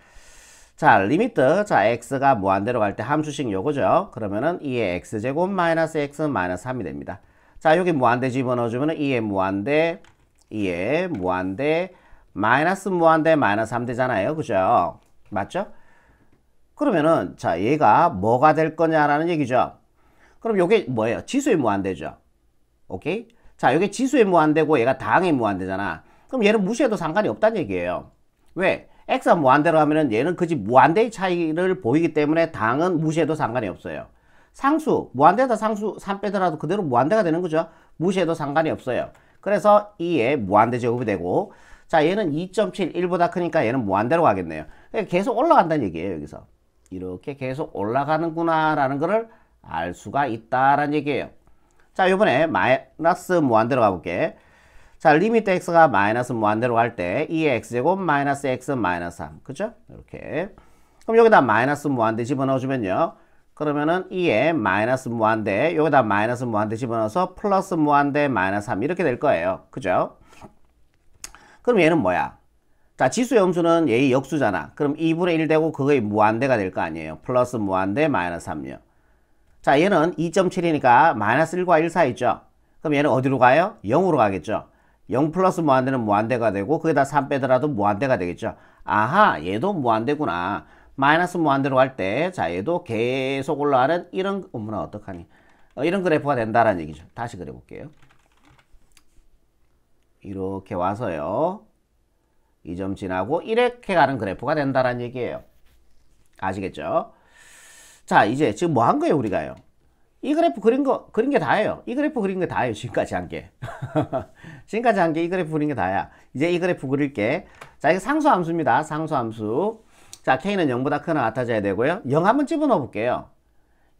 자, 리미트. 자, x가 무한대로 갈 때 함수식 요거죠. 그러면은 2의 x제곱 마이너스 x 마이너스 3이 됩니다. 자, 여기 무한대 집어넣어주면은 2의 무한대, 2의 무한대, 마이너스 무한대, 마이너스 3 되잖아요. 그죠? 맞죠? 그러면은, 자, 얘가 뭐가 될 거냐라는 얘기죠. 그럼 요게 뭐예요? 지수의 무한대죠. 오케이? 자, 요게 지수의 무한대고 얘가 다항의 무한대잖아. 그럼 얘는 무시해도 상관이 없다는 얘기예요. 왜? x가 무한대로 하면은 얘는 그지 무한대의 차이를 보이기 때문에 당은 무시해도 상관이 없어요. 상수, 무한대에다 상수 3 빼더라도 그대로 무한대가 되는 거죠. 무시해도 상관이 없어요. 그래서 2의 무한대 제곱이 되고, 자, 얘는 2.7, 1보다 크니까 얘는 무한대로 가겠네요. 그러니까 계속 올라간다는 얘기예요, 여기서. 이렇게 계속 올라가는구나 라는 거를 알 수가 있다라는 얘기예요. 자, 요번에 마이너스 무한대로 가볼게. 자, 리미트 x가 마이너스 무한대로 갈 때 2의 x제곱 마이너스 x 마이너스 3. 그죠? 이렇게. 그럼 여기다 마이너스 무한대 집어넣어주면요. 그러면은 2의 마이너스 무한대, 여기다 마이너스 무한대 집어넣어서 플러스 무한대 마이너스 3 이렇게 될 거예요. 그죠? 그럼 얘는 뭐야? 자, 지수의 음수는 얘의 역수잖아. 그럼 2분의 1 되고 그거의 무한대가 될 거 아니에요. 플러스 무한대 마이너스 3요. 자, 얘는 2.7이니까 마이너스 1과 1 사이 있죠? 그럼 얘는 어디로 가요? 0으로 가겠죠? 0 플러스 무한대는 무한대가 되고 거기다 3 빼더라도 무한대가 되겠죠? 아하, 얘도 무한대구나. 마이너스 무한대로 갈 때, 자, 얘도 계속 올라가는 이런, 어머나, 어떡하니. 이런 그래프가 된다라는 얘기죠. 다시 그려볼게요. 이렇게 와서요. 2점 지나고 이렇게 가는 그래프가 된다라는 얘기예요. 아시겠죠? 자, 이제 지금 뭐 한 거예요, 우리가요? 이 그래프 그린 게 다예요. 이 그래프 그린 게 다예요. 지금까지 한 게. 지금까지 한 게 이 그래프 그린 게 다야. 이제 이 그래프 그릴게. 자, 이게 상수함수입니다. 상수함수. 자, K는 0보다 크거나 같아져야 되고요. 0 한번 집어넣어 볼게요.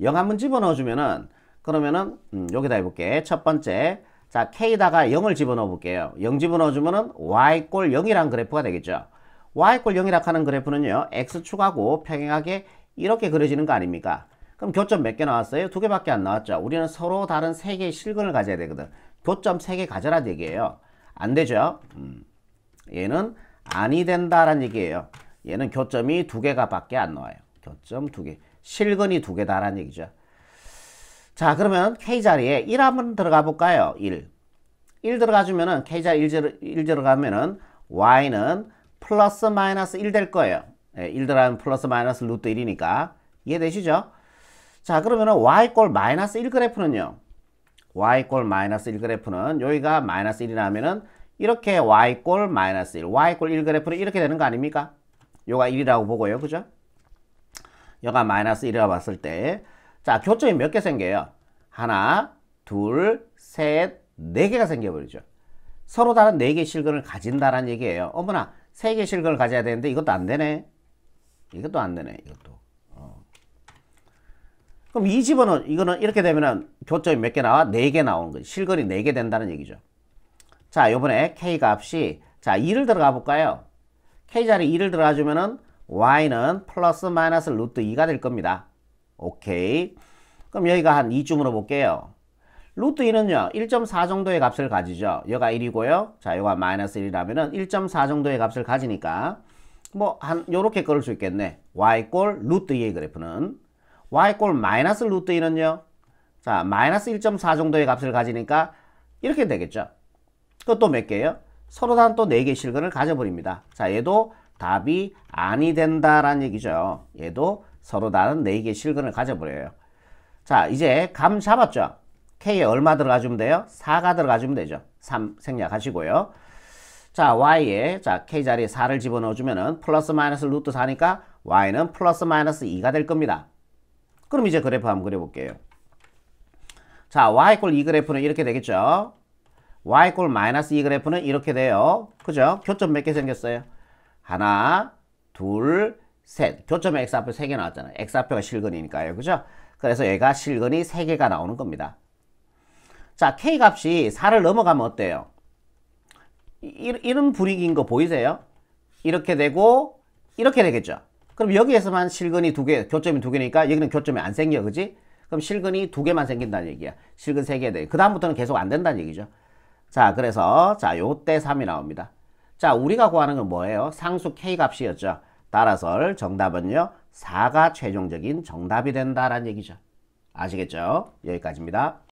0 한번 집어넣어 주면은, 그러면은, 여기다 해볼게. 첫 번째. 자, K다가 0을 집어넣어 볼게요. 0 집어넣어 주면은 Y꼴 0이란 그래프가 되겠죠. Y꼴 0이라 하는 그래프는요, X축하고 평행하게 이렇게 그려지는 거 아닙니까? 그럼 교점 몇 개 나왔어요? 2개밖에 안 나왔죠. 우리는 서로 다른 3개의 실근을 가져야 되거든. 교점 3개 가져라는 얘기예요. 안 되죠? 얘는 아니 된다라는 얘기예요. 얘는 교점이 2개가 밖에 안 나와요. 교점 2개. 실근이 2개다라는 얘기죠. 자, 그러면 K자리에 1 한번 들어가 볼까요? 1. 1 들어가 주면은, K자리 1 들어가면은, Y는 플러스 마이너스 1 될 거예요. 1 들어가면 플러스 마이너스 루트 1이니까. 이해되시죠? 자, 그러면은 Y꼴 마이너스 1 그래프는요. Y꼴 마이너스 1 그래프는, 여기가 마이너스 1이라면은, 이렇게 Y꼴 마이너스 1, Y꼴 1 그래프는 이렇게 되는 거 아닙니까? 요가 1이라고 보고요. 그죠? 여가 마이너스 1이라고 봤을 때, 자, 교점이 몇 개 생겨요? 하나, 둘, 셋, 4개가 생겨버리죠. 서로 다른 4개의 실근을 가진다라는 얘기예요. 어머나, 3개의 실근을 가져야 되는데 이것도 안 되네. 이것도 안 되네. 이것도. 그럼 이 집어는, 이거는 이렇게 되면은 교점이 몇 개 나와? 4개 나오는 거지. 실근이 4개 된다는 얘기죠. 자, 요번에 K 값이, 자, 2를 들어가 볼까요? K자리 2를 들어가 주면은 Y는 플러스 마이너스 루트 2가 될 겁니다. 오케이. 그럼 여기가 한 2쯤으로 볼게요. 루트 2는요, 1.4 정도의 값을 가지죠. 여가 1이고요. 자, 여가 마이너스 1이라면은 1.4 정도의 값을 가지니까, 뭐, 요렇게 걸을 수 있겠네. Y꼴 루트 2의 그래프는. Y꼴 마이너스 루트 2는요, 자, 마이너스 1.4 정도의 값을 가지니까, 이렇게 되겠죠. 그것도 몇 개예요? 서로 다른 또 4개의 실근을 가져버립니다. 자, 얘도 답이 아니 된다라는 얘기죠. 얘도 서로 다른 4개의 실근을 가져버려요. 자, 이제 감 잡았죠? K에 얼마 들어가주면 돼요? 4가 들어가주면 되죠. 3 생략하시고요. 자, Y에, 자, K자리에 4를 집어넣어주면은 플러스 마이너스 루트 4니까 Y는 플러스 마이너스 2가 될 겁니다. 그럼 이제 그래프 한번 그려볼게요. 자, Y꼴 2 그래프는 이렇게 되겠죠? Y꼴 마이너스 2 그래프는 이렇게 돼요. 그죠? 교점 몇 개 생겼어요? 하나, 둘, 셋. 교점에 X앞에 3개 나왔잖아요. X앞에가 실근이니까요. 그죠? 그래서 얘가 실근이 3개가 나오는 겁니다. 자, K값이 4를 넘어가면 어때요? 이런 분위기인 거 보이세요? 이렇게 되고 이렇게 되겠죠. 그럼 여기에서만 실근이 2개, 교점이 2개니까 여기는 교점이 안 생겨. 그지? 그럼 실근이 2개만 생긴다는 얘기야. 실근 3개 돼. 그 다음부터는 계속 안 된다는 얘기죠. 자, 그래서 자, 요때 3이 나옵니다. 자, 우리가 구하는 건 뭐예요? 상수 K값이었죠. 따라서 정답은요, 4가 최종적인 정답이 된다라는 얘기죠. 아시겠죠? 여기까지입니다.